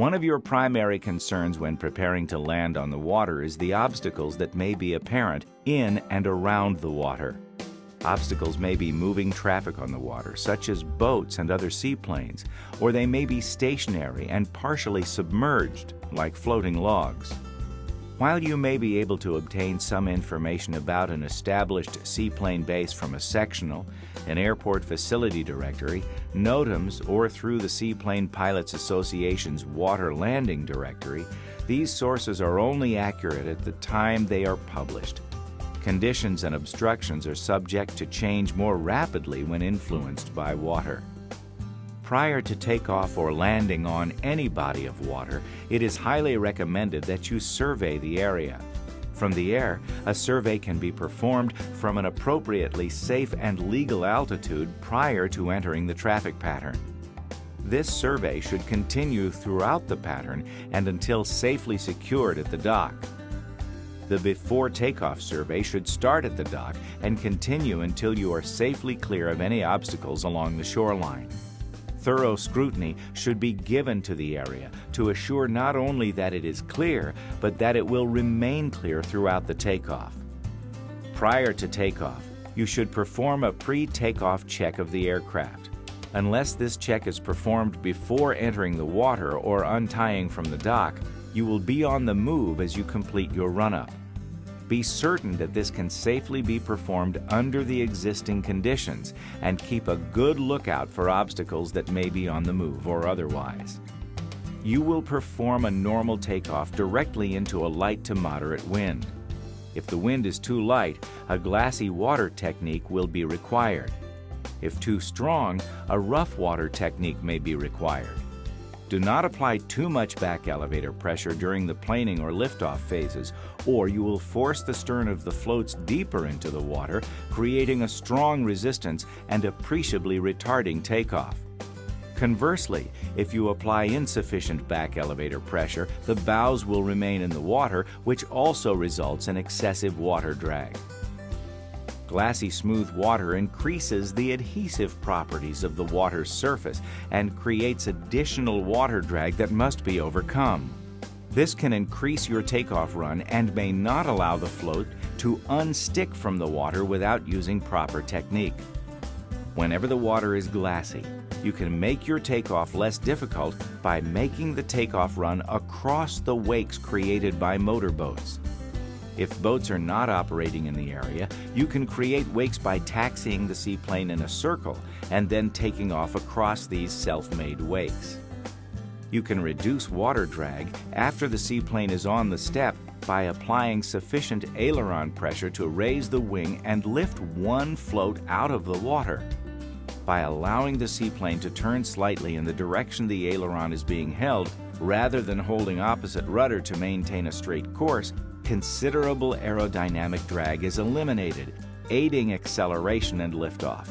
One of your primary concerns when preparing to land on the water is the obstacles that may be apparent in and around the water. Obstacles may be moving traffic on the water, such as boats and other seaplanes, or they may be stationary and partially submerged, like floating logs. While you may be able to obtain some information about an established seaplane base from a sectional, an airport facility directory, NOTAMs, or through the Seaplane Pilots Association's Water Landing Directory, these sources are only accurate at the time they are published. Conditions and obstructions are subject to change more rapidly when influenced by water. Prior to takeoff or landing on any body of water, it is highly recommended that you survey the area. From the air, a survey can be performed from an appropriately safe and legal altitude prior to entering the traffic pattern. This survey should continue throughout the pattern and until safely secured at the dock. The before takeoff survey should start at the dock and continue until you are safely clear of any obstacles along the shoreline. Thorough scrutiny should be given to the area to assure not only that it is clear, but that it will remain clear throughout the takeoff. Prior to takeoff, you should perform a pre-takeoff check of the aircraft. Unless this check is performed before entering the water or untying from the dock, you will be on the move as you complete your run-up. Be certain that this can safely be performed under the existing conditions and keep a good lookout for obstacles that may be on the move or otherwise. You will perform a normal takeoff directly into a light to moderate wind. If the wind is too light, a glassy water technique will be required. If too strong, a rough water technique may be required. Do not apply too much back elevator pressure during the planing or liftoff phases, or you will force the stern of the floats deeper into the water, creating a strong resistance and appreciably retarding takeoff. Conversely, if you apply insufficient back elevator pressure, the bows will remain in the water, which also results in excessive water drag. Glassy smooth water increases the adhesive properties of the water's surface and creates additional water drag that must be overcome. This can increase your takeoff run and may not allow the float to unstick from the water without using proper technique. Whenever the water is glassy, you can make your takeoff less difficult by making the takeoff run across the wakes created by motorboats. If boats are not operating in the area, you can create wakes by taxiing the seaplane in a circle and then taking off across these self-made wakes. You can reduce water drag after the seaplane is on the step by applying sufficient aileron pressure to raise the wing and lift one float out of the water. By allowing the seaplane to turn slightly in the direction the aileron is being held, rather than holding opposite rudder to maintain a straight course, considerable aerodynamic drag is eliminated, aiding acceleration and liftoff.